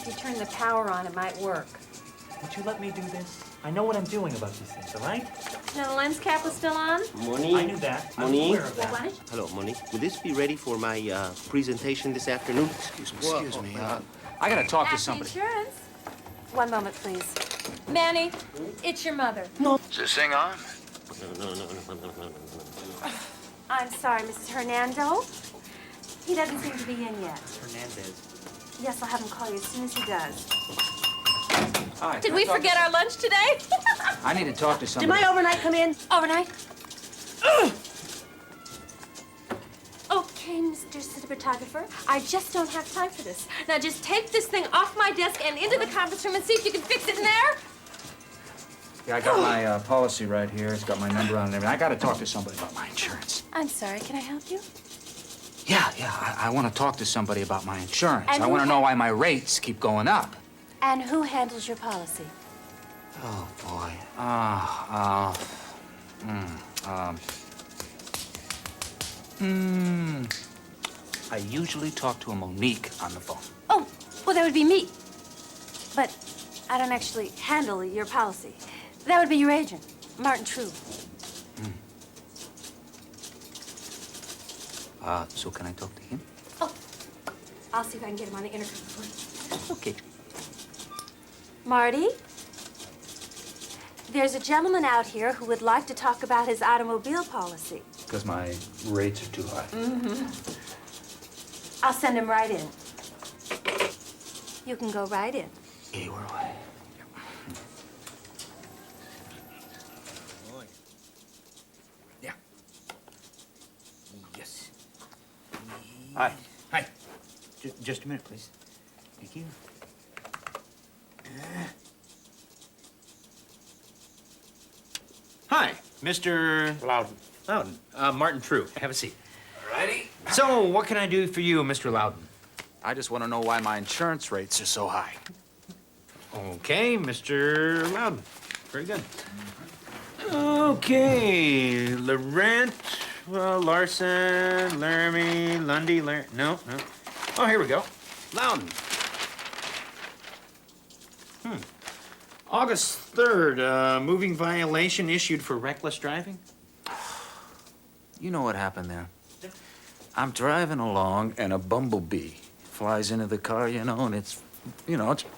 you turn the power on, it might work. Would you let me do this? I know what I'm doing about these things, all right? Now, the lens cap was still on? Monique? I knew that. I was Monique? aware of that. What? Hello, Monique. Will this be ready for my presentation this afternoon? Excuse me. I gotta talk to At the somebody. insurance. One moment, please. Manny, it's your mother. Is this thing on? No. I'm sorry, Mrs. Hernando. He doesn't seem to be in yet. Hernandez. Yes, I'll have him call you as soon as he does. Hi. Did we forget our lunch today? I need to talk to Did somebody. my overnight come in? Overnight? Okay, Mr. Cinematographer, I just don't have time for this. Now just take this thing off my desk and into the conference room and see if you can fix it in there. Yeah, I got my policy right here. It's got my number on it and everything. I gotta talk to somebody about my insurance. I'm sorry, can I help you? Yeah. I want to talk to somebody about my insurance. And I who want to know ha- why my rates keep going up. And who handles your policy? Oh, boy. I usually talk to a Monique on the phone. Oh, well, that would be me. But I don't actually handle your policy. That would be your agent, Martin True. So can I talk to him? Oh, I'll see if I can get him on the intercom for you. Okay. Marty, there's a gentleman out here who would like to talk about his automobile policy. Because my rates are too high. I'll send him right in. You can go right in. Hey, where are Yeah. Yes. Hi. Hi. Just a minute, please. Thank you. Hi, Mr. Loudon. Loudon. Martin True. Have a seat. Ready? So, what can I do for you, Mr. Loudon? I just want to know why my insurance rates are so high. Okay, Mr. Loudon. Very good. Okay, Laurent, Larson, Laramie, Lundy, no. Oh, here we go. Loudon. August 3rd, moving violation issued for reckless driving? You know what happened there? I'm driving along and a bumblebee flies into the car, and it's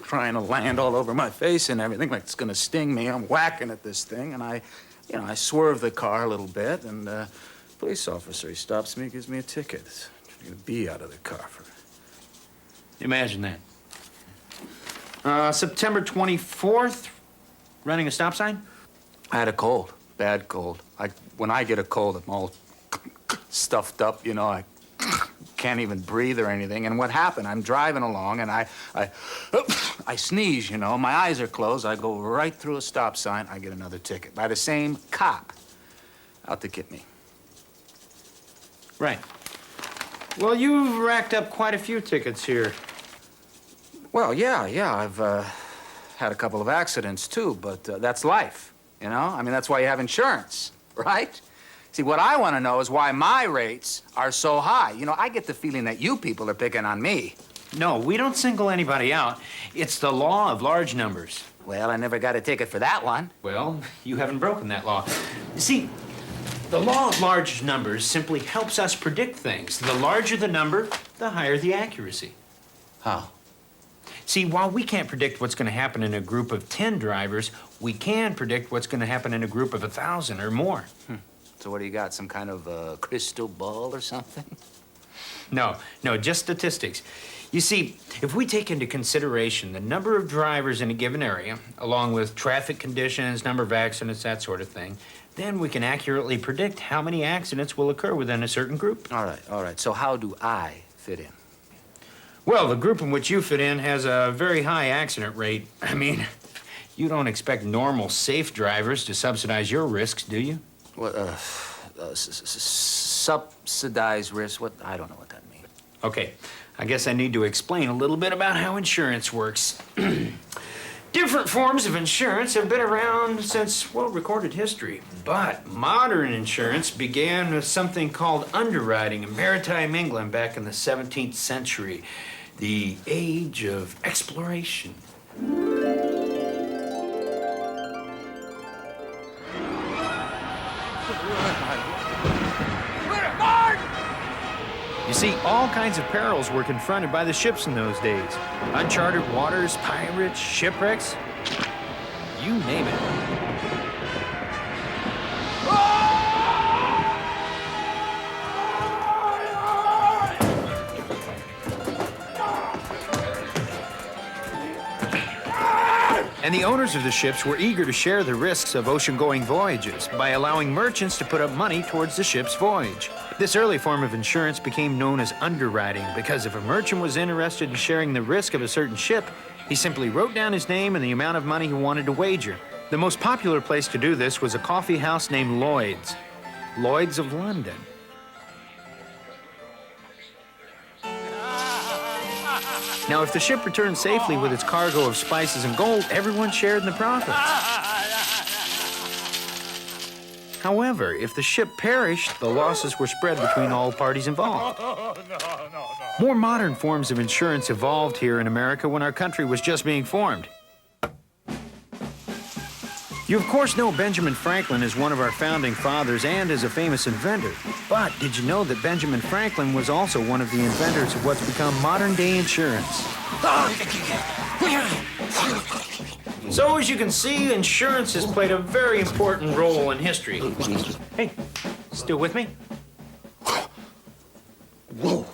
trying to land all over my face and everything, like it's gonna sting me. I'm whacking at this thing, and I swerve the car a little bit, and police officer, he stops me, gives me a ticket. Get a bee out of the car for Imagine that. September 24th, running a stop sign? I had a cold, bad cold. When I get a cold, I'm all stuffed up, I can't even breathe or anything. And what happened? I'm driving along and I sneeze, my eyes are closed. I go right through a stop sign. I get another ticket by the same cop out to get me. Right. Well, you've racked up quite a few tickets here. Well, yeah, I've had a couple of accidents too, but that's life, that's why you have insurance, right? See, what I want to know is why my rates are so high. I get the feeling that you people are picking on me. No, we don't single anybody out. It's the law of large numbers. Well, I never got a ticket for that one. Well, you haven't broken that law. You see, the law of large numbers simply helps us predict things. The larger the number, the higher the accuracy. How? See, while we can't predict what's going to happen in a group of 10 drivers, we can predict what's going to happen in a group of 1,000 or more. So what do you got, some kind of crystal ball or something? No, just statistics. You see, if we take into consideration the number of drivers in a given area, along with traffic conditions, number of accidents, that sort of thing, then we can accurately predict how many accidents will occur within a certain group. All right. So how do I fit in? Well, the group in which you fit in has a very high accident rate. I mean, you don't expect normal, safe drivers to subsidize your risks, do you? What, subsidized risk? What? I don't know what that means. Okay, I guess I need to explain a little bit about how insurance works. Different forms of insurance have been around since, well, recorded history. But modern insurance began with something called underwriting in maritime England back in the 17th century. The age of exploration. You see, all kinds of perils were confronted by the ships in those days. Uncharted waters, pirates, shipwrecks, you name it. And the owners of the ships were eager to share the risks of ocean-going voyages by allowing merchants to put up money towards the ship's voyage. This early form of insurance became known as underwriting because if a merchant was interested in sharing the risk of a certain ship, he simply wrote down his name and the amount of money he wanted to wager. The most popular place to do this was a coffee house named Lloyd's. Lloyd's of London. Now, if the ship returned safely with its cargo of spices and gold, everyone shared in the profits. However, if the ship perished, the losses were spread between all parties involved. More modern forms of insurance evolved here in America when our country was just being formed. You, of course, know Benjamin Franklin is one of our founding fathers and is a famous inventor. But did you know that Benjamin Franklin was also one of the inventors of what's become modern-day insurance? So, as you can see, insurance has played a very important role in history. Hey, still with me? Whoa.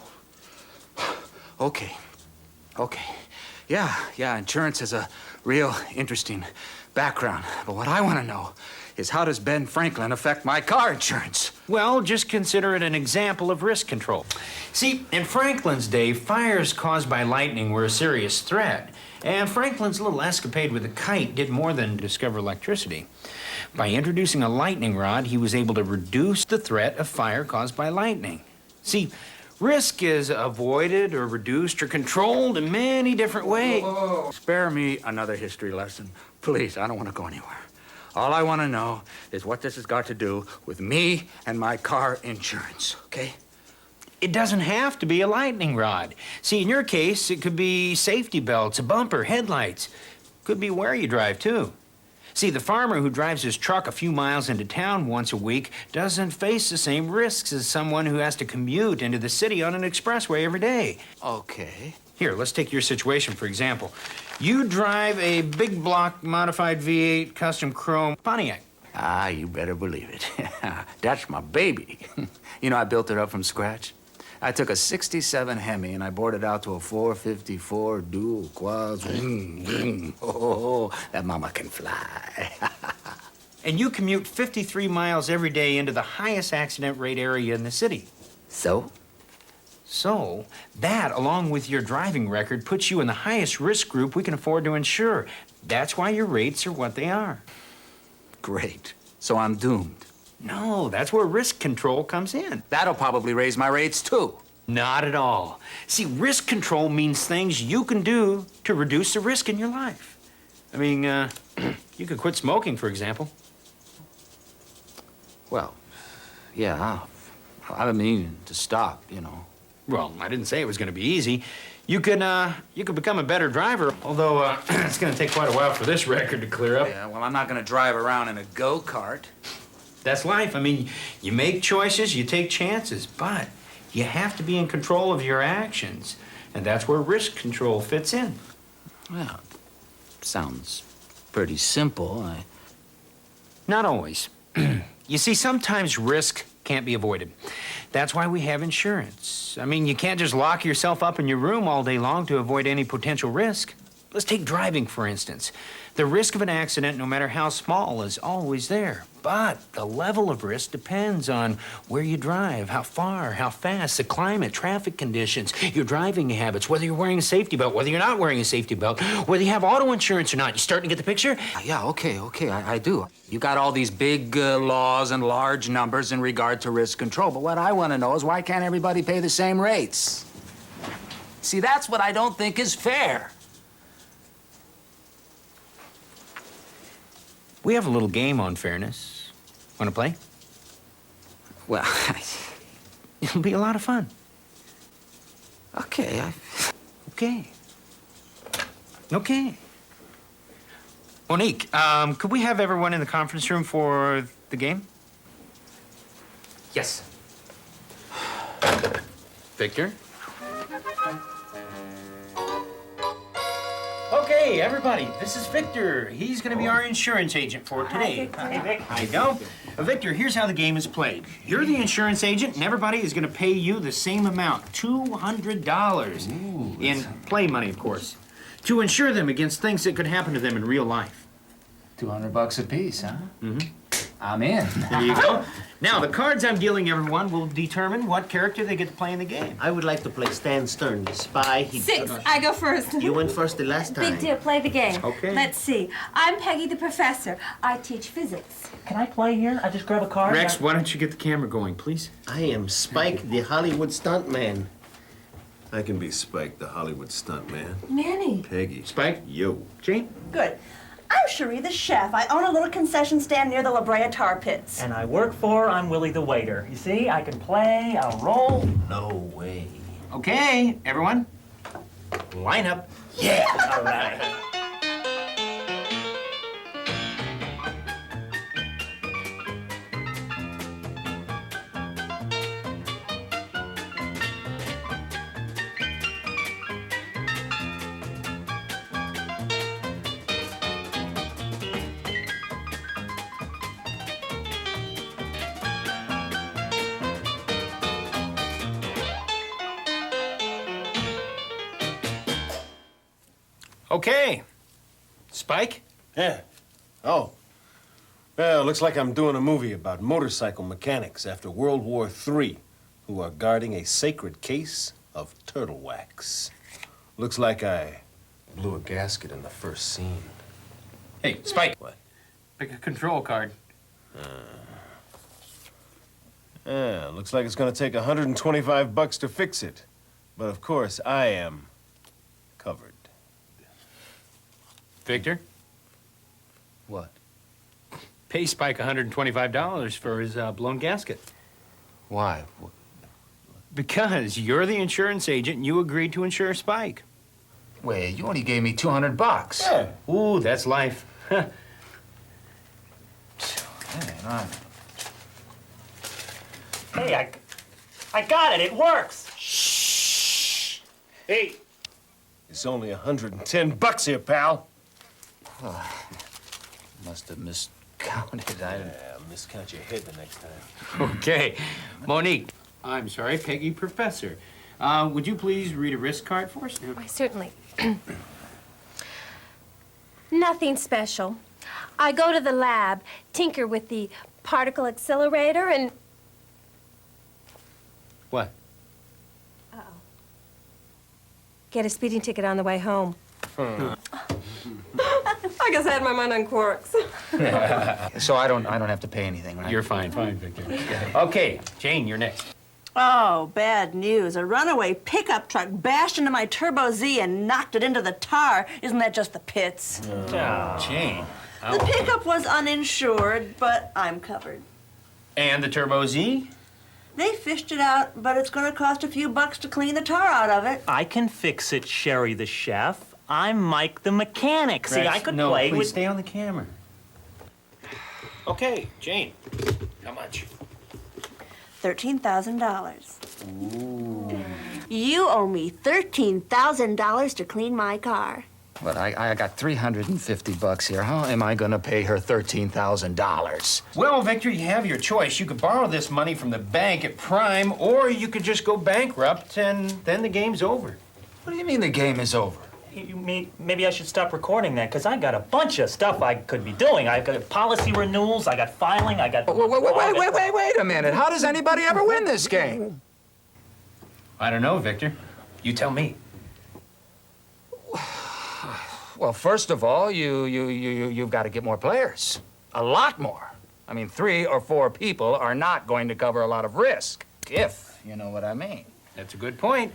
Okay. Yeah, insurance is a real interesting background. But what I want to know is how does Ben Franklin affect my car insurance? Well, just consider it an example of risk control. See, in Franklin's day, fires caused by lightning were a serious threat. And Franklin's little escapade with a kite did more than discover electricity. By introducing a lightning rod, he was able to reduce the threat of fire caused by lightning. See, risk is avoided or reduced or controlled in many different ways. Whoa. Spare me another history lesson. Please, I don't want to go anywhere. All I want to know is what this has got to do with me and my car insurance, okay? It doesn't have to be a lightning rod. See, in your case, it could be safety belts, a bumper, headlights. Could be where you drive, too. See, the farmer who drives his truck a few miles into town once a week doesn't face the same risks as someone who has to commute into the city on an expressway every day. Okay. Here, let's take your situation, for example. You drive a big block modified V8 custom chrome Pontiac. Ah, you better believe it. That's my baby. You know, I built it up from scratch. I took a 67 Hemi and I bored it out to a 454 dual quads. Oh, that mama can fly. And you commute 53 miles every day into the highest accident rate area in the city. So? So, that, along with your driving record, puts you in the highest risk group we can afford to insure. That's why your rates are what they are. Great. So I'm doomed. No, that's where risk control comes in. That'll probably raise my rates, too. Not at all. See, risk control means things you can do to reduce the risk in your life. I mean, you could quit smoking, for example. Well, yeah, I've been meaning to stop, you know. Well, I didn't say it was going to be easy. You could become a better driver, although it's going to take quite a while for this record to clear up. Yeah, well, I'm not going to drive around in a go-kart. That's life. I mean, you make choices, you take chances, but you have to be in control of your actions. And that's where risk control fits in. Well, sounds pretty simple. Not always. You see, sometimes risk can't be avoided. That's why we have insurance. I mean, you can't just lock yourself up in your room all day long to avoid any potential risk. Let's take driving, for instance. The risk of an accident, no matter how small, is always there. But the level of risk depends on where you drive, how far, how fast, the climate, traffic conditions, your driving habits, whether you're wearing a safety belt, whether you're not wearing a safety belt, whether you have auto insurance or not. You starting to get the picture? Yeah, okay, I do. You got all these big laws and large numbers in regard to risk control, but what I want to know is why can't everybody pay the same rates? See, that's what I don't think is fair. We have a little game on fairness. Want to play? Well, It'll be a lot of fun. okay, Okay. Okay. Monique, could we have everyone in the conference room for the game? Yes. Victor? Okay, everybody, this is Victor. He's going to be our insurance agent for today. Hey, Vic. Hi, go. Victor, here's how the game is played. You're the insurance agent, and everybody is going to pay you the same amount, $200 in play money, of course, to insure them against things that could happen to them in real life. $200 a piece, huh? Mm-hmm. I'm in. There you go. Now, the cards I'm dealing everyone will determine what character they get to play in the game. I would like to play Stan Stern, the spy. Six. I go first. You went first the last time. Big deal. Play the game. Okay. Let's see. I'm Peggy the professor. I teach physics. Can I play here? I just grab a card. Rex, why don't you get the camera going, please? I am Spike, the Hollywood stuntman. I can be Spike, the Hollywood stuntman. Manny. Peggy. Spike? Yo. Jane? Good. I'm Cherie the chef. I own a little concession stand near the La Brea tar pits. And I work for, I'm Willie the waiter. You see, I can play, I'll roll. No way. Okay, everyone. Line up. All right. Okay. Spike? Yeah. Oh. Well, looks like I'm doing a movie about motorcycle mechanics after World War III who are guarding a sacred case of turtle wax. Looks like I blew a gasket in the first scene. Hey, Spike. What? Pick a control card. Yeah, looks like it's gonna take $125 to fix it. But of course, I am covered. Victor? What? Pay Spike $125 for his blown gasket. Why? Because you're the insurance agent and you agreed to insure Spike. Wait, you only gave me $200. Yeah. Ooh, that's life. Man, I... Hey, I got it. It works. Hey! It's only $110 here, pal. Must have miscounted. I didn't... Yeah, miscount your head the next time. Okay. Monique. I'm sorry, Peggy Professor. Would you please read a risk card for us? Why, certainly. Nothing special. I go to the lab, tinker with the particle accelerator, and... What? Uh-oh. Get a speeding ticket on the way home. I guess I had my mind on quarks. So I don't have to pay anything, right? You're fine, Victor. Okay, Jane, you're next. Oh, bad news. A runaway pickup truck bashed into my Turbo Z and knocked it into the tar. Isn't that just the pits? Jane. The pickup was uninsured, but I'm covered. And the Turbo Z? They fished it out, but it's gonna cost a few bucks to clean the tar out of it. I can fix it, Sherry the chef. I'm Mike the mechanic. See, I could no, play please with... stay on the camera. Okay, Jane. How much? $13,000. You owe me $13,000 to clean my car. But I got $350 here. How am I gonna pay her $13,000? Well, Victor, you have your choice. You could borrow this money from the bank at Prime, or you could just go bankrupt, and then the game's over. What do you mean the game is over? Maybe I should stop recording that, because I got a bunch of stuff I could be doing. I got policy renewals, I got filing, I got... Wait a minute. How does anybody ever win this game? I don't know, Victor. You tell me. Well, first of all, you've got to get more players. A lot more. I mean, 3 or 4 people are not going to cover a lot of risk, if you know what I mean. That's a good point.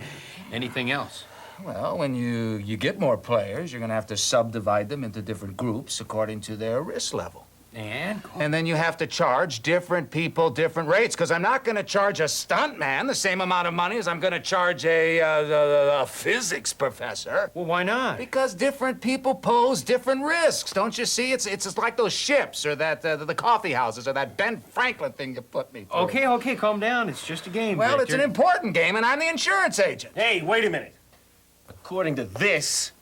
Anything else? Well, when you get more players, you're going to have to subdivide them into different groups according to their risk level. And then you have to charge different people different rates, because I'm not going to charge a stuntman the same amount of money as I'm going to charge a physics professor. Well, why not? Because different people pose different risks, don't you see? It's just like those ships, or that the coffee houses, or that Ben Franklin thing you put me through. Okay, calm down. It's just a game, Well, Victor. it's an important game, and I'm the insurance agent. Hey, wait a minute. According to this,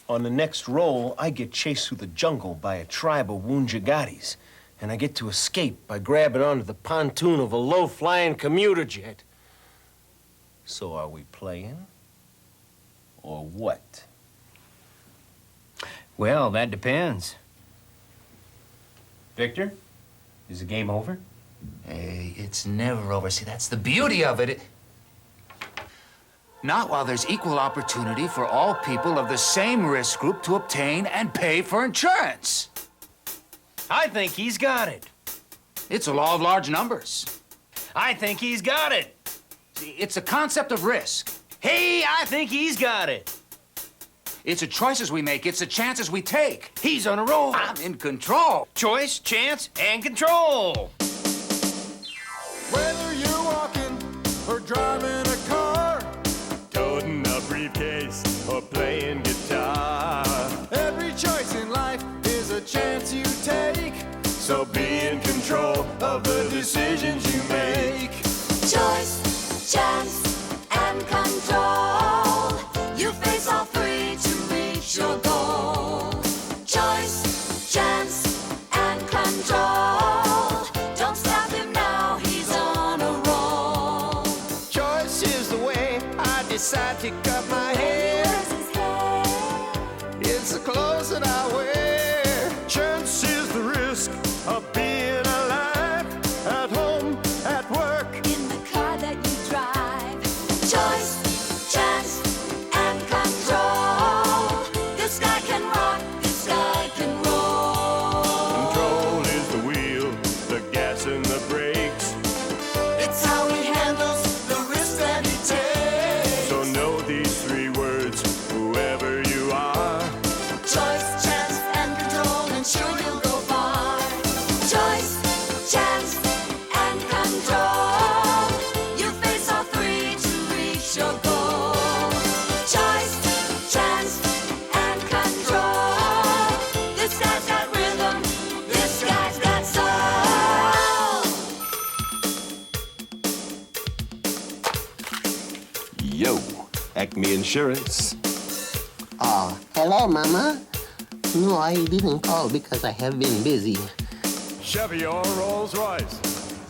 on the next roll, I get chased through the jungle by a tribe of Woonjagatis, and I get to escape by grabbing onto the pontoon of a low-flying commuter jet. So are we playing? Or what? Well, that depends. Victor, is the game over? Hey, it's never over. See, that's the beauty of it. Not while there's equal opportunity for all people of the same risk group to obtain and pay for insurance. I think he's got it. It's a law of large numbers. I think he's got it. It's a concept of risk. Hey, I think he's got it. It's the choices we make. It's the chances we take. He's on a roll. I'm in control. Choice, chance, and control. Whether you're walking or driving a car, toting a briefcase or playing guitar, every choice in life is a chance you take. so be in control of the decisions you make. Choice, chance, and control. You face all three to reach your goal. Choice, chance, and control. Don't stop him now, he's on a roll. Choice is the way I decide to cut my hair. It's the clothes that I wear. Chance is the risk of being alive, at home, at work. In the car that you drive. Choice, chance, and control. This guy can rock, this guy can roll. Control is the wheel, the gas and the brakes. It's how he handles the risk that he takes. So know these three words, whoever you are. Choice, chance, and control, and sure you'll go far. Choice, chance, and control. You face all three to reach your goal. Choice, chance, and control. This guy's got rhythm, this guy's got soul. Yo, Acme Insurance. Hello, Mama. No, I didn't call because I have been busy. Chevy or Rolls Royce.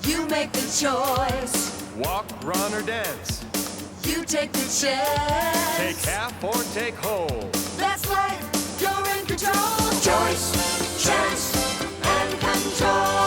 You make the choice, Walk, run, or dance. you take the chance. Take half or take whole. That's life, you're in control. Choice, chance, and control.